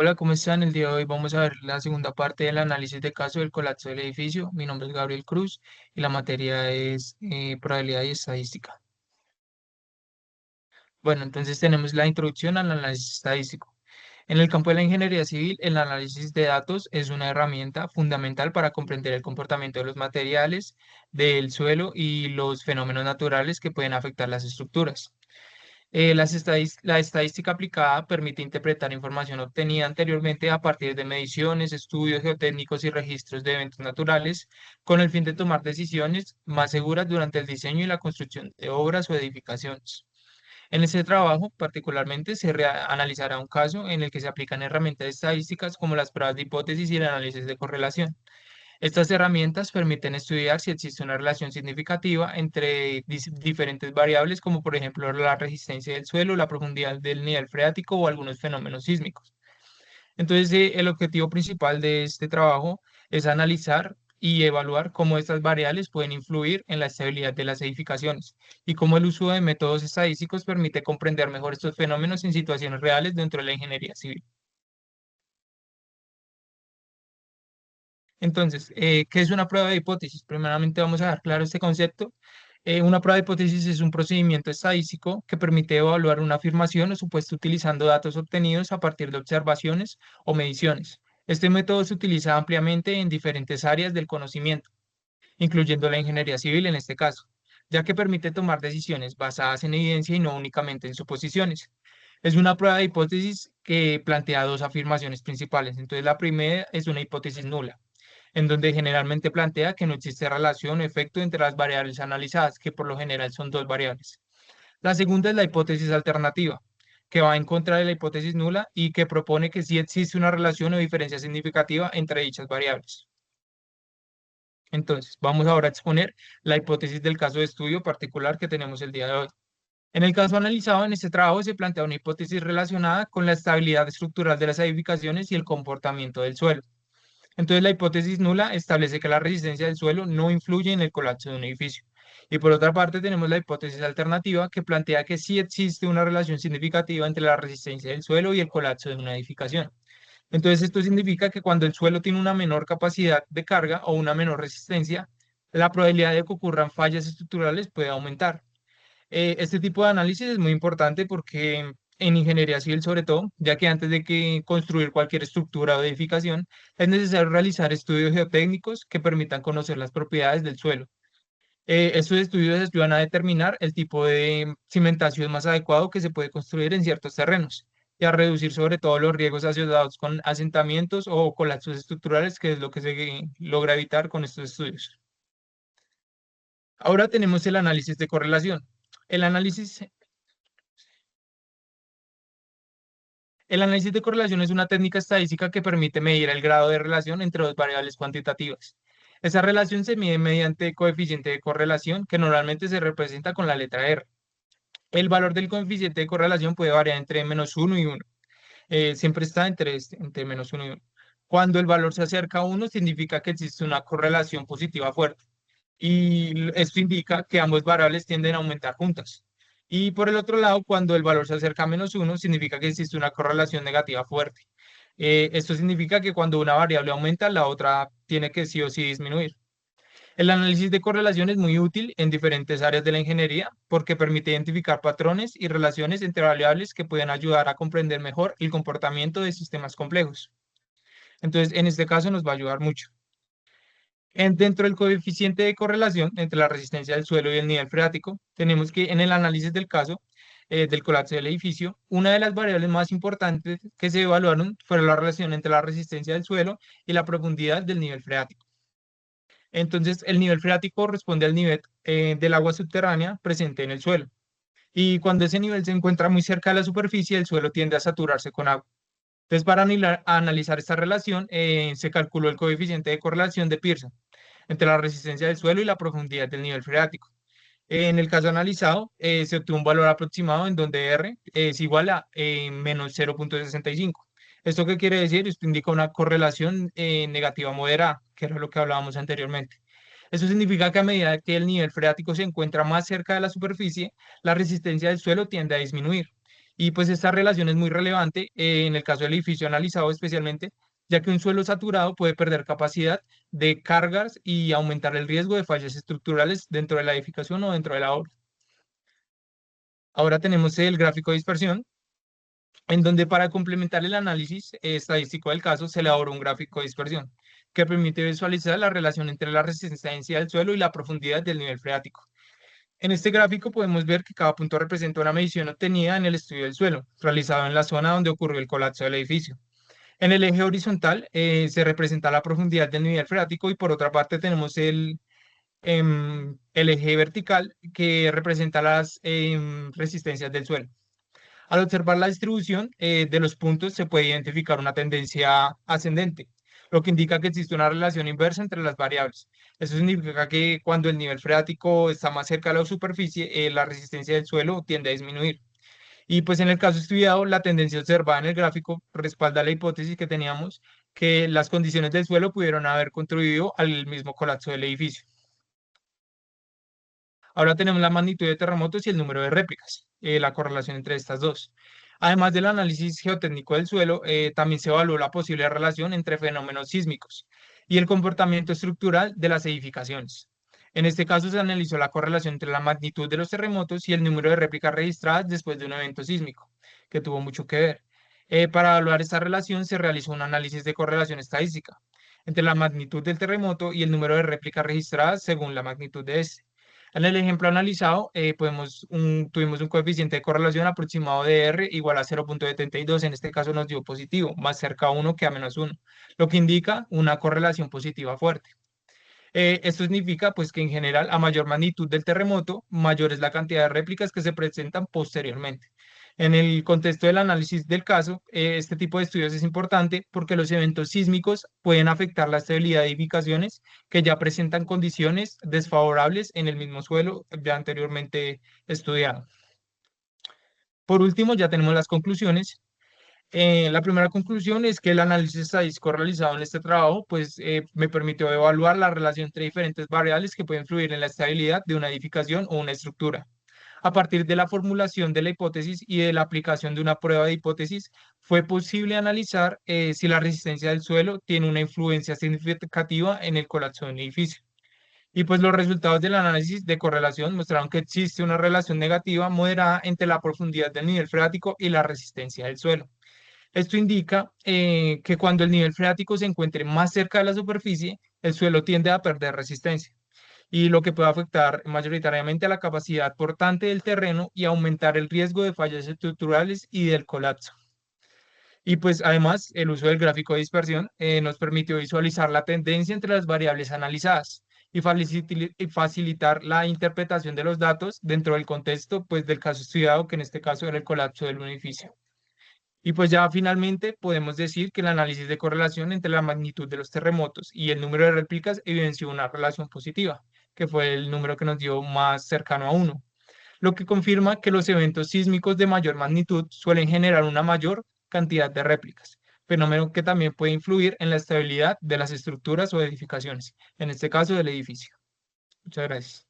Hola, ¿cómo están? El día de hoy vamos a ver la segunda parte del análisis de caso del colapso del edificio. Mi nombre es Gabriel Cruz y la materia es probabilidad y estadística. Bueno, entonces tenemos la introducción al análisis estadístico. En el campo de la ingeniería civil, el análisis de datos es una herramienta fundamental para comprender el comportamiento de los materiales, del suelo y los fenómenos naturales que pueden afectar las estructuras. La estadística aplicada permite interpretar información obtenida anteriormente a partir de mediciones, estudios geotécnicos y registros de eventos naturales, con el fin de tomar decisiones más seguras durante el diseño y la construcción de obras o edificaciones. En este trabajo, particularmente, analizará un caso en el que se aplican herramientas estadísticas como las pruebas de hipótesis y el análisis de correlación. Estas herramientas permiten estudiar si existe una relación significativa entre diferentes variables, como por ejemplo la resistencia del suelo, la profundidad del nivel freático o algunos fenómenos sísmicos. Entonces, el objetivo principal de este trabajo es analizar y evaluar cómo estas variables pueden influir en la estabilidad de las edificaciones y cómo el uso de métodos estadísticos permite comprender mejor estos fenómenos en situaciones reales dentro de la ingeniería civil. Entonces, ¿qué es una prueba de hipótesis? Primeramente vamos a dejar claro este concepto. Una prueba de hipótesis es un procedimiento estadístico que permite evaluar una afirmación o supuesto utilizando datos obtenidos a partir de observaciones o mediciones. Este método se utiliza ampliamente en diferentes áreas del conocimiento, incluyendo la ingeniería civil en este caso, ya que permite tomar decisiones basadas en evidencia y no únicamente en suposiciones. Es una prueba de hipótesis que plantea dos afirmaciones principales. Entonces, la primera es una hipótesis nula en donde generalmente plantea que no existe relación o efecto entre las variables analizadas, que por lo general son dos variables. La segunda es la hipótesis alternativa, que va en contra de la hipótesis nula y que propone que sí existe una relación o diferencia significativa entre dichas variables. Entonces, vamos ahora a exponer la hipótesis del caso de estudio particular que tenemos el día de hoy. En el caso analizado en este trabajo se plantea una hipótesis relacionada con la estabilidad estructural de las edificaciones y el comportamiento del suelo. Entonces, la hipótesis nula establece que la resistencia del suelo no influye en el colapso de un edificio. Y por otra parte, tenemos la hipótesis alternativa que plantea que sí existe una relación significativa entre la resistencia del suelo y el colapso de una edificación. Entonces, esto significa que cuando el suelo tiene una menor capacidad de carga o una menor resistencia, la probabilidad de que ocurran fallas estructurales puede aumentar. Este tipo de análisis es muy importante porque en ingeniería civil sobre todo, ya que antes de que construir cualquier estructura o edificación, es necesario realizar estudios geotécnicos que permitan conocer las propiedades del suelo. Estos estudios ayudan a determinar el tipo de cimentación más adecuado que se puede construir en ciertos terrenos y a reducir sobre todo los riesgos asociados con asentamientos o colapsos estructurales, que es lo que se logra evitar con estos estudios. Ahora tenemos el análisis de correlación. El análisis El análisis de correlación es una técnica estadística que permite medir el grado de relación entre dos variables cuantitativas. Esa relación se mide mediante coeficiente de correlación, que normalmente se representa con la letra R. El valor del coeficiente de correlación puede variar entre -1 y 1. Siempre está entre -1 y 1. Cuando el valor se acerca a 1, significa que existe una correlación positiva fuerte. Y esto indica que ambas variables tienden a aumentar juntas. Y por el otro lado, cuando el valor se acerca a -1, significa que existe una correlación negativa fuerte. Esto significa que cuando una variable aumenta, la otra tiene que sí o sí disminuir. El análisis de correlación es muy útil en diferentes áreas de la ingeniería porque permite identificar patrones y relaciones entre variables que pueden ayudar a comprender mejor el comportamiento de sistemas complejos. Entonces, en este caso nos va a ayudar mucho. Dentro del coeficiente de correlación entre la resistencia del suelo y el nivel freático, tenemos que en el análisis del caso del colapso del edificio, una de las variables más importantes que se evaluaron fue la relación entre la resistencia del suelo y la profundidad del nivel freático. Entonces, el nivel freático corresponde al nivel del agua subterránea presente en el suelo. Y cuando ese nivel se encuentra muy cerca de la superficie, el suelo tiende a saturarse con agua. Entonces, para analizar esta relación, se calculó el coeficiente de correlación de Pearson entre la resistencia del suelo y la profundidad del nivel freático. En el caso analizado, se obtuvo un valor aproximado en donde R es igual a menos 0,65. ¿Esto qué quiere decir? Esto indica una correlación negativa moderada, que era lo que hablábamos anteriormente. Eso significa que a medida que el nivel freático se encuentra más cerca de la superficie, la resistencia del suelo tiende a disminuir. Y pues esta relación es muy relevante en el caso del edificio analizado especialmente, ya que un suelo saturado puede perder capacidad de cargas y aumentar el riesgo de fallas estructurales dentro de la edificación o dentro de la obra. Ahora tenemos el gráfico de dispersión, en donde para complementar el análisis estadístico del caso se elaboró un gráfico de dispersión que permite visualizar la relación entre la resistencia del suelo y la profundidad del nivel freático. En este gráfico podemos ver que cada punto representa una medición obtenida en el estudio del suelo, realizado en la zona donde ocurrió el colapso del edificio. En el eje horizontal se representa la profundidad del nivel freático y por otra parte tenemos el eje vertical que representa las resistencias del suelo. Al observar la distribución de los puntos se puede identificar una tendencia ascendente, lo que indica que existe una relación inversa entre las variables. Eso significa que cuando el nivel freático está más cerca de la superficie, la resistencia del suelo tiende a disminuir. Y pues en el caso estudiado, la tendencia observada en el gráfico respalda la hipótesis que teníamos que las condiciones del suelo pudieron haber contribuido al mismo colapso del edificio. Ahora tenemos la magnitud de terremotos y el número de réplicas, la correlación entre estas dos. Además del análisis geotécnico del suelo, también se evaluó la posible relación entre fenómenos sísmicos y el comportamiento estructural de las edificaciones. En este caso se analizó la correlación entre la magnitud de los terremotos y el número de réplicas registradas después de un evento sísmico, que tuvo mucho que ver. Para evaluar esta relación se realizó un análisis de correlación estadística entre la magnitud del terremoto y el número de réplicas registradas según la magnitud de este. En el ejemplo analizado, tuvimos un coeficiente de correlación aproximado de R igual a 0,72. En este caso nos dio positivo, más cerca a 1 que a -1, lo que indica una correlación positiva fuerte. Esto significa pues que en general a mayor magnitud del terremoto, mayor es la cantidad de réplicas que se presentan posteriormente. En el contexto del análisis del caso, este tipo de estudios es importante porque los eventos sísmicos pueden afectar la estabilidad de edificaciones que ya presentan condiciones desfavorables en el mismo suelo ya anteriormente estudiado. Por último, ya tenemos las conclusiones. La primera conclusión es que el análisis estadístico realizado en este trabajo pues, me permitió evaluar la relación entre diferentes variables que pueden influir en la estabilidad de una edificación o una estructura. A partir de la formulación de la hipótesis y de la aplicación de una prueba de hipótesis, fue posible analizar si la resistencia del suelo tiene una influencia significativa en el colapso de un edificio. Y pues los resultados del análisis de correlación mostraron que existe una relación negativa moderada entre la profundidad del nivel freático y la resistencia del suelo. Esto indica que cuando el nivel freático se encuentre más cerca de la superficie, el suelo tiende a perder resistencia y lo que puede afectar mayoritariamente a la capacidad portante del terreno y aumentar el riesgo de fallas estructurales y del colapso. Y pues además el uso del gráfico de dispersión nos permitió visualizar la tendencia entre las variables analizadas y facilitar la interpretación de los datos dentro del contexto pues, del caso estudiado, que en este caso era el colapso del edificio. Y pues ya finalmente podemos decir que el análisis de correlación entre la magnitud de los terremotos y el número de réplicas evidenció una relación positiva, que fue el número que nos dio más cercano a 1, lo que confirma que los eventos sísmicos de mayor magnitud suelen generar una mayor cantidad de réplicas, fenómeno que también puede influir en la estabilidad de las estructuras o edificaciones, en este caso del edificio. Muchas gracias.